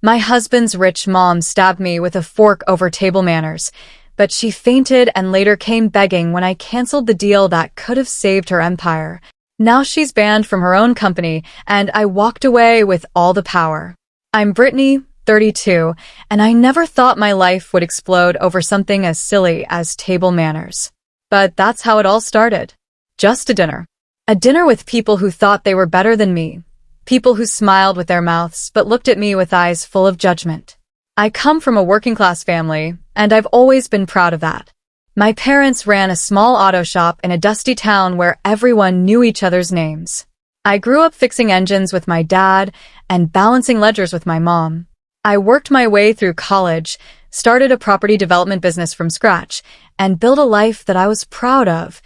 My husband's rich mom stabbed me with a fork over table manners, but she fainted and later came begging when I canceled the deal that could have saved her empire. Now she's banned from her own company, and I walked away with all the power. I'm Brittany, 32, and I never thought my life would explode over something as silly as table manners. But that's how it all started. Just a dinner. A dinner with people who thought they were better than me. People who smiled with their mouths but looked at me with eyes full of judgment. I come from a working-class family, and I've always been proud of that. My parents ran a small auto shop in a dusty town where everyone knew each other's names. I grew up fixing engines with my dad and balancing ledgers with my mom. I worked my way through college, started a property development business from scratch, and built a life that I was proud of,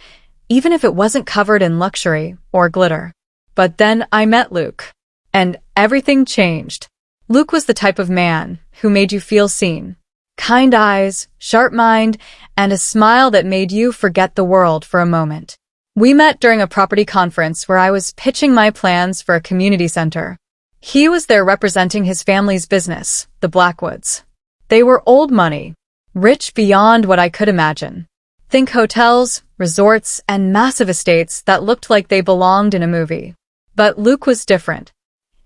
even if it wasn't covered in luxury or glitter. But then I met Luke, and everything changed. Luke was the type of man who made you feel seen. Kind eyes, sharp mind, and a smile that made you forget the world for a moment. We met during a property conference where I was pitching my plans for a community center. He was there representing his family's business, the Blackwoods. They were old money, rich beyond what I could imagine. Think hotels, resorts, and massive estates that looked like they belonged in a movie. But Luke was different.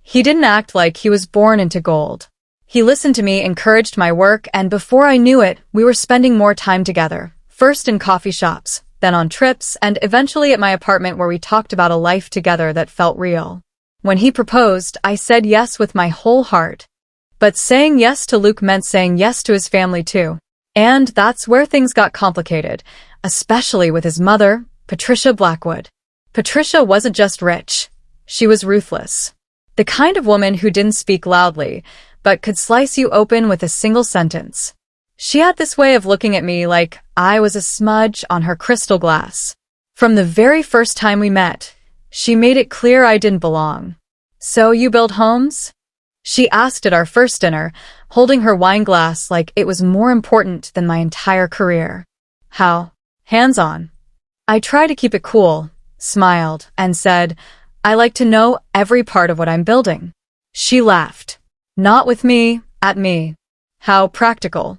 He didn't act like he was born into gold. He listened to me, encouraged my work, and before I knew it, we were spending more time together, first in coffee shops, then on trips, and eventually at my apartment where we talked about a life together that felt real. When he proposed, I said yes with my whole heart. But saying yes to Luke meant saying yes to his family too. And that's where things got complicated, especially with his mother, Patricia Blackwood. Patricia wasn't just rich. She was ruthless. The kind of woman who didn't speak loudly, but could slice you open with a single sentence. She had this way of looking at me like I was a smudge on her crystal glass. From the very first time we met, she made it clear I didn't belong. "So you build homes?" she asked at our first dinner, holding her wine glass like it was more important than my entire career. "How? Hands-on." I tried to keep it cool, smiled, and said, "I like to know every part of what I'm building." She laughed. "Not with me, at me." How practical.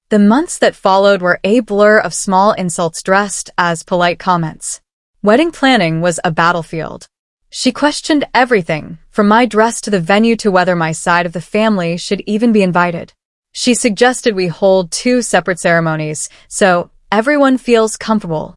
The months that followed were a blur of small insults dressed as polite comments. Wedding planning was a battlefield. She questioned everything, from my dress to the venue to whether my side of the family should even be invited. She suggested we hold 2 separate ceremonies, so everyone feels comfortable.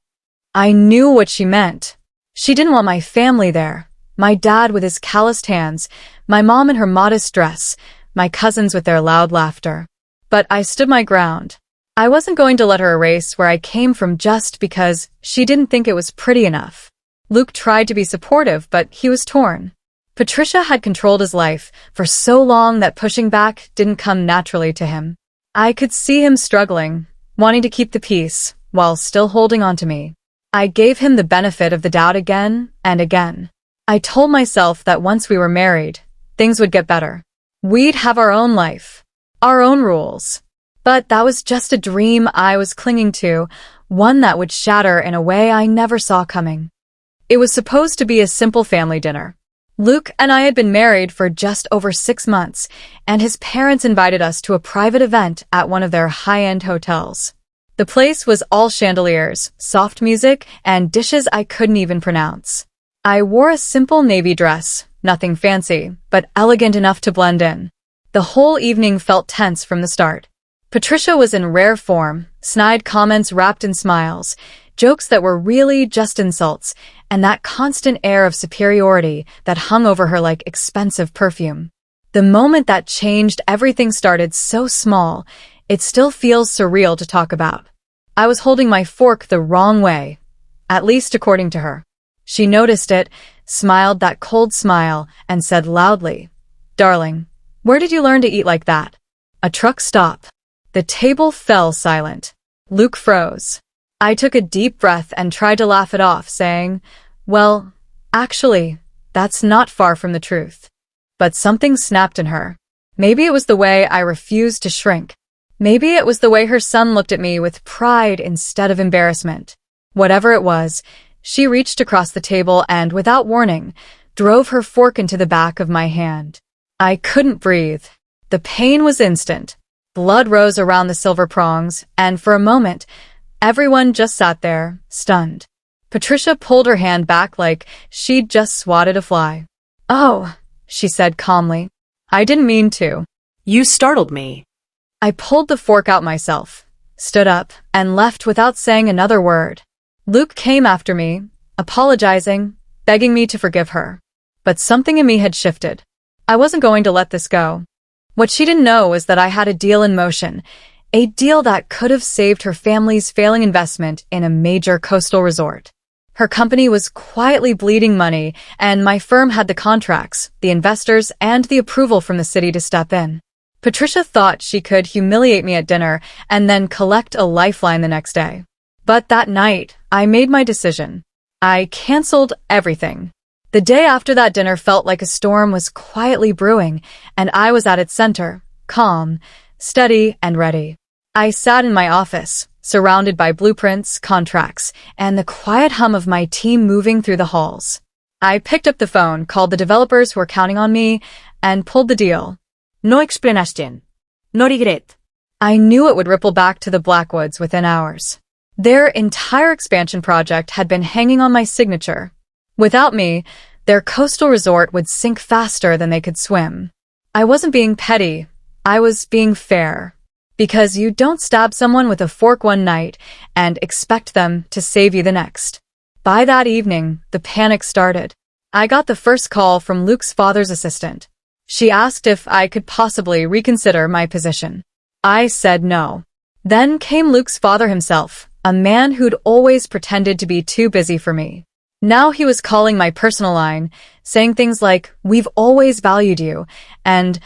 I knew what she meant. She didn't want my family there. My dad with his calloused hands, my mom in her modest dress, my cousins with their loud laughter. But I stood my ground. I wasn't going to let her erase where I came from just because she didn't think it was pretty enough. Luke tried to be supportive, but he was torn. Patricia had controlled his life for so long that pushing back didn't come naturally to him. I could see him struggling, wanting to keep the peace, while still holding on to me. I gave him the benefit of the doubt again and again. I told myself that once we were married, things would get better. We'd have our own life, our own rules. But that was just a dream I was clinging to, one that would shatter in a way I never saw coming. It was supposed to be a simple family dinner. Luke and I had been married for just over 6 months, and his parents invited us to a private event at one of their high-end hotels. The place was all chandeliers, soft music, and dishes I couldn't even pronounce. I wore a simple navy dress, nothing fancy, but elegant enough to blend in. The whole evening felt tense from the start. Patricia was in rare form, snide comments wrapped in smiles, jokes that were really just insults, and that constant air of superiority that hung over her like expensive perfume. The moment that changed, everything started so small, it still feels surreal to talk about. I was holding my fork the wrong way, at least according to her. She noticed it, smiled that cold smile, and said loudly, "Darling, where did you learn to eat like that?" A truck stop. The table fell silent. Luke froze. I took a deep breath and tried to laugh it off, saying, "Well, actually, that's not far from the truth." But something snapped in her. Maybe it was the way I refused to shrink. Maybe it was the way her son looked at me with pride instead of embarrassment. Whatever it was, she reached across the table and, without warning, drove her fork into the back of my hand. I couldn't breathe. The pain was instant. Blood rose around the silver prongs, and for a moment, everyone just sat there, stunned. Patricia pulled her hand back like she'd just swatted a fly. "Oh," she said calmly. "I didn't mean to." You startled me. I pulled the fork out myself, stood up, and left without saying another word. Luke came after me, apologizing, begging me to forgive her. But something in me had shifted. I wasn't going to let this go. What she didn't know was that I had a deal in motion, a deal that could have saved her family's failing investment in a major coastal resort. Her company was quietly bleeding money, and my firm had the contracts, the investors, and the approval from the city to step in. Patricia thought she could humiliate me at dinner and then collect a lifeline the next day. But that night, I made my decision. I canceled everything. The day after that dinner felt like a storm was quietly brewing, and I was at its center, calm, steady, and ready. I sat in my office, surrounded by blueprints, contracts, and the quiet hum of my team moving through the halls. I picked up the phone, called the developers who were counting on me, and pulled the deal. No explanation. No regret. I knew it would ripple back to the Blackwoods within hours. Their entire expansion project had been hanging on my signature. Without me, their coastal resort would sink faster than they could swim. I wasn't being petty. I was being fair. Because you don't stab someone with a fork one night and expect them to save you the next. By that evening, the panic started. I got the first call from Luke's father's assistant. She asked if I could possibly reconsider my position. I said no. Then came Luke's father himself, a man who'd always pretended to be too busy for me. Now he was calling my personal line, saying things like, "We've always valued you," and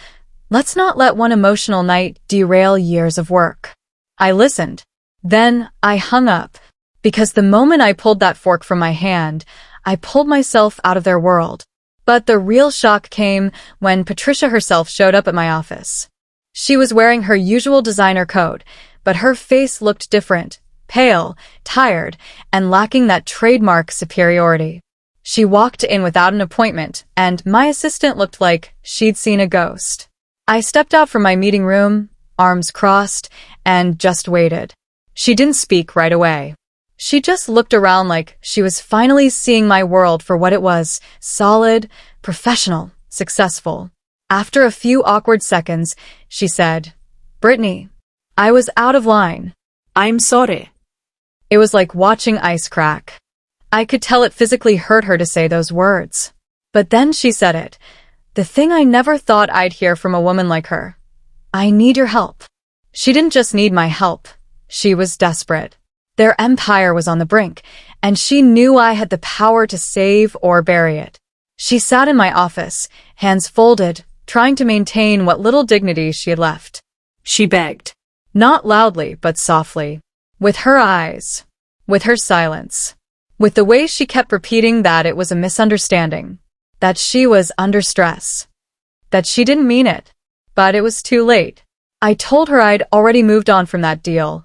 "Let's not let one emotional night derail years of work." I listened. Then I hung up. Because the moment I pulled that fork from my hand, I pulled myself out of their world. But the real shock came when Patricia herself showed up at my office. She was wearing her usual designer coat, but her face looked different, pale, tired, and lacking that trademark superiority. She walked in without an appointment, and my assistant looked like she'd seen a ghost. I stepped out from my meeting room, arms crossed, and just waited. She didn't speak right away. She just looked around like she was finally seeing my world for what it was, solid, professional, successful. After a few awkward seconds, she said, "Brittany." I was out of line. I'm sorry. It was like watching ice crack. I could tell it physically hurt her to say those words. But then she said it, the thing I never thought I'd hear from a woman like her. "I need your help." She didn't just need my help. She was desperate. Their empire was on the brink, and she knew I had the power to save or bury it. She sat in my office, hands folded, trying to maintain what little dignity she had left. She begged. Not loudly, but softly. With her eyes. With her silence. With the way she kept repeating that it was a misunderstanding. That she was under stress. That she didn't mean it. But it was too late. I told her I'd already moved on from that deal.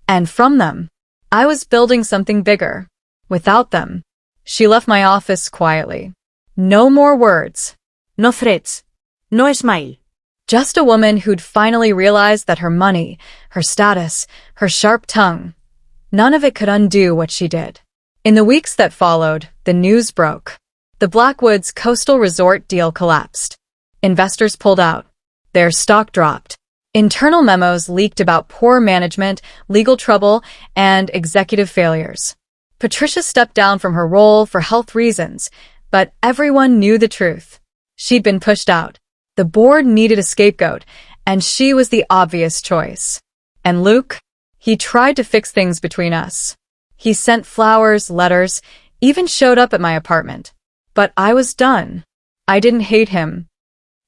And from them. I was building something bigger. Without them. She left my office quietly. No more words. No threats. No smile. Just a woman who'd finally realized that her money, her status, her sharp tongue, none of it could undo what she did. In the weeks that followed, the news broke. The Blackwoods coastal resort deal collapsed. Investors pulled out. Their stock dropped. Internal memos leaked about poor management, legal trouble, and executive failures. Patricia stepped down from her role for health reasons, but everyone knew the truth. She'd been pushed out. The board needed a scapegoat, and she was the obvious choice. And Luke? He tried to fix things between us. He sent flowers, letters, even showed up at my apartment. But I was done. I didn't hate him.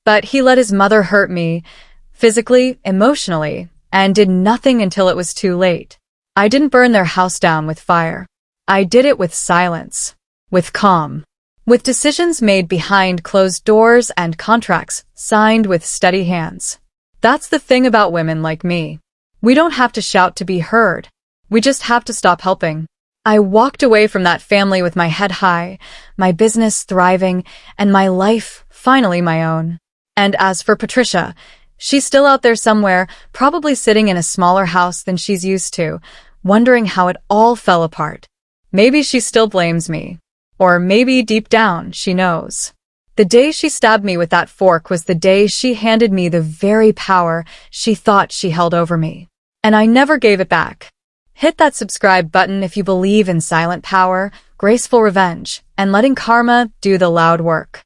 But he let his mother hurt me, physically, emotionally, and did nothing until it was too late. I didn't burn their house down with fire. I did it with silence, with calm, with decisions made behind closed doors and contracts signed with steady hands. That's the thing about women like me. We don't have to shout to be heard. We just have to stop helping. I walked away from that family with my head high, my business thriving, and my life finally my own. And as for Patricia, She's still out there somewhere, probably sitting in a smaller house than she's used to, wondering how it all fell apart. Maybe she still blames me. Or maybe deep down, she knows. The day she stabbed me with that fork was the day she handed me the very power she thought she held over me. And I never gave it back. Hit that subscribe button if you believe in silent power, graceful revenge, and letting karma do the loud work.